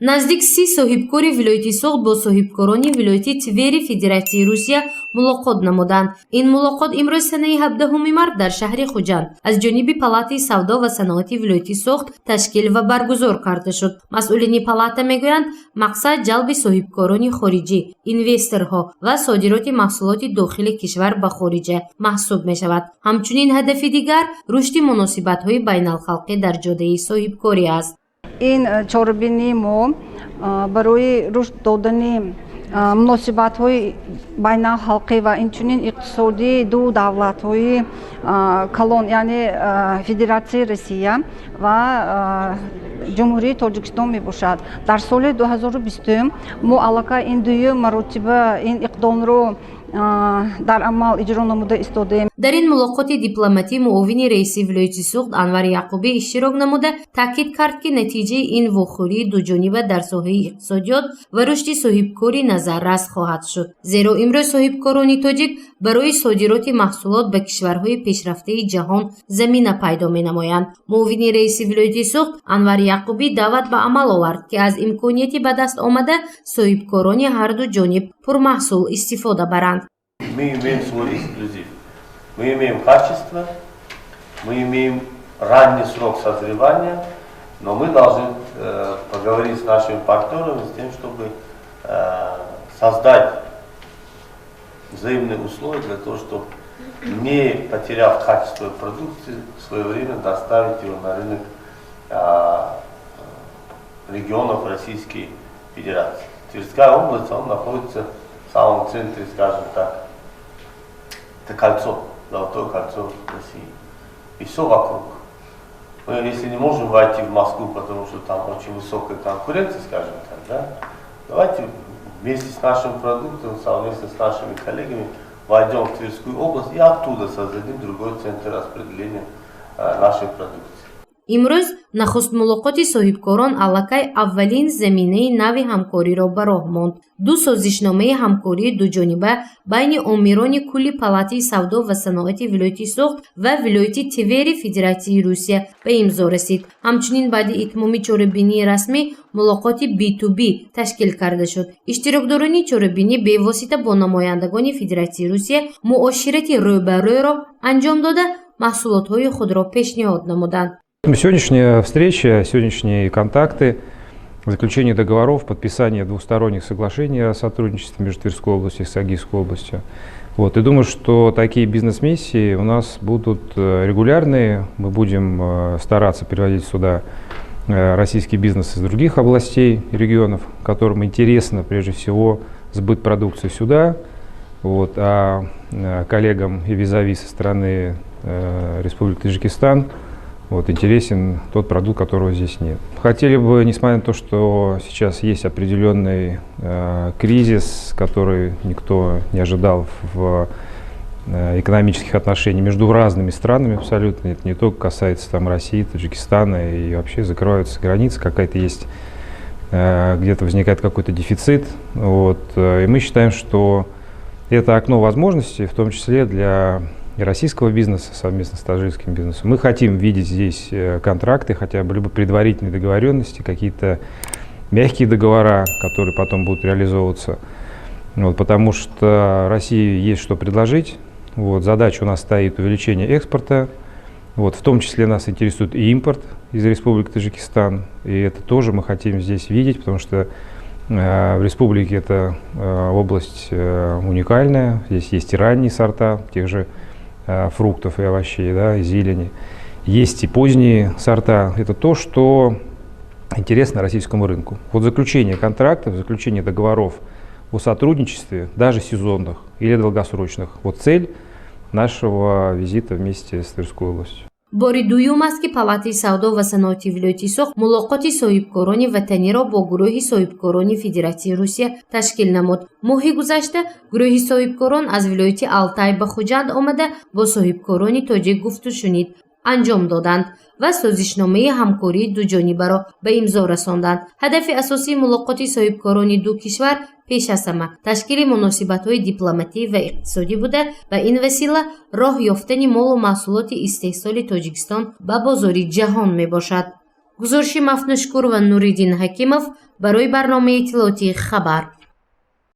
наздик 30 соҳибкори вилояти Суғд бо соҳибкорони вилояти Твери Федератсияи Русия мулоқот намуданд. Ин мулоқот имрӯз санаи 17 март дар шаҳри Хуҷанд аз ҷониби Палатаи савдо ва саноати вилояти Суғд ташкил ва баргузор карда шуд. масъулини палата мегӯянд мақсад ҷалби соҳибкорони хориҷӣ, инвесторҳо ва содироти маҳсулоти дохили кишвар ба хориҷа маҳсуб мешавад. ҳамчунин ҳадафи дигар рушди муносибатҳои байналхалқӣ дар ҷодаи соҳибкорӣ аст. این چاربینی ما برای رشد دادن مناسبت‌های بین‌المللی و اینچنین اقتصادی دو دولت‌های کلان یعنی فدراسیای روسیه و جمهوری تاجیکستان میباشد. در سال 2020 ما علاقه این دوی مراتبه این اقدام رو дар амал иҷро намуда истодем. дар ин мулоқоти дипломатӣ муовини раиси вилояти Суғд Анвар Яқубӣ иштирок намуда таъкид кард ки натиҷаи ин вохӯрии дуҷониба дар соҳаи иқтисодиёт ва рушди соҳибкорӣ назаррас хоҳад шуд. зеро имрӯз соҳибкорони тоҷик барои содироти маҳсулот ба кишварҳои пешрафтаи ҷаҳон замина пайдо менамоянд. муовини раиси вилояти Суғд Анвар Яқубӣ даъват ба амал овард ки аз имконияти ба даст омада соҳибкорони ҳарду ҷониб пурмаҳсул истифода баранд. Мы имеем свой эксклюзив. Мы имеем качество, мы имеем ранний срок созревания, но мы должны поговорить с нашими партнерами с тем, чтобы создать взаимные условия для того, чтобы, не потеряв качество продукции, своевременно доставить его на рынок регионов Российской Федерации. Тверская область, он находится в самом центре, скажем так, это кольцо, золотое кольцо России. И все вокруг. Мы, если не можем войти в Москву, потому что там очень высокая конкуренция, скажем так, да, давайте вместе с нашим продуктом, совместно с нашими коллегами войдем в Тверскую область и оттуда создадим другой центр распределения нашей продукции. имрӯз нахуст мулоқоти соҳибкорон аллакай аввалин заминаи нави ҳамкориро ба роҳ монд. ду созишномаи ҳамкории дуҷониба байни омирони кулли Палатаи савдо ва саноати вилояти Суғд ва вилояти Твери Федератсияи Русия ба имзо расид. ҳамчунин баъди итмоми чорабинии расмӣ мулоқоти B2B ташкил карда шуд. иштирокдорони чорабинӣ бевосита бо намояндагони Федератсияи Русия муоширати рӯбарӯро анҷом дода маҳсулотҳои худро пешниҳод намуданд. Сегодняшняя встреча, сегодняшние контакты, заключение договоров, подписание двусторонних соглашений о сотрудничестве между Тверской областью и Сагильской областью. И думаю, что такие бизнес-миссии у нас будут регулярные. Мы будем стараться приводить сюда российский бизнес из других областей и регионов, которым интересно прежде всего сбыт продукции сюда, а коллегам и визави со стороны Республики Таджикистан интересен тот продукт, которого здесь нет. Хотели бы, несмотря на то, что сейчас есть определенный кризис, который никто не ожидал в экономических отношениях между разными странами абсолютно, это не только касается там России, Таджикистана, и вообще закрываются границы, какая-то есть, где-то возникает какой-то дефицит. И мы считаем, что это окно возможностей, в том числе для российского бизнеса совместно с таджикским бизнесом. Мы хотим видеть здесь контракты, хотя бы либо предварительные договоренности, какие-то мягкие договора, которые потом будут реализовываться. Потому что России есть что предложить. Задача у нас стоит увеличение экспорта. В том числе нас интересует и импорт из Республики Таджикистан. И это тоже мы хотим здесь видеть, потому что в республике эта область уникальная. Здесь есть и ранние сорта тех же фруктов и овощей, и зелени. Есть и поздние сорта. Это то, что интересно российскому рынку. Заключение контрактов, заключение договоров о сотрудничестве, даже сезонных или долгосрочных. Цель нашего визита вместе с Тверской областью. бори дуюм аст ки Палатаи савдо ва саноати вилояти Суғд мулоқоти соҳибкорони ватаниро бо гурӯҳи соҳибкорони Федератсияи Русия ташкил намуд. моҳи гузашта гурӯҳи соҳибкорон аз вилояти Алтай ба Хуҷанд омада бо соҳибкорони тоҷик гуфтушунид анҷом доданд ва созишномаи ҳамкории дуҷонибаро ба имзо расонданд. ҳадафи асосии мулоқоти соҳибкорони ду кишвар пеш аз ҳама ташкили муносибатҳои дипломатӣ ва иқтисодӣ буда ба ин васила роҳ ёфтани молу маҳсулоти истеҳсоли Тоҷикистон ба бозори ҷаҳон мебошад. гузорши Мафнушкур ва Нуриддин Ҳакимов барои барномаи иттилоотии Хабар.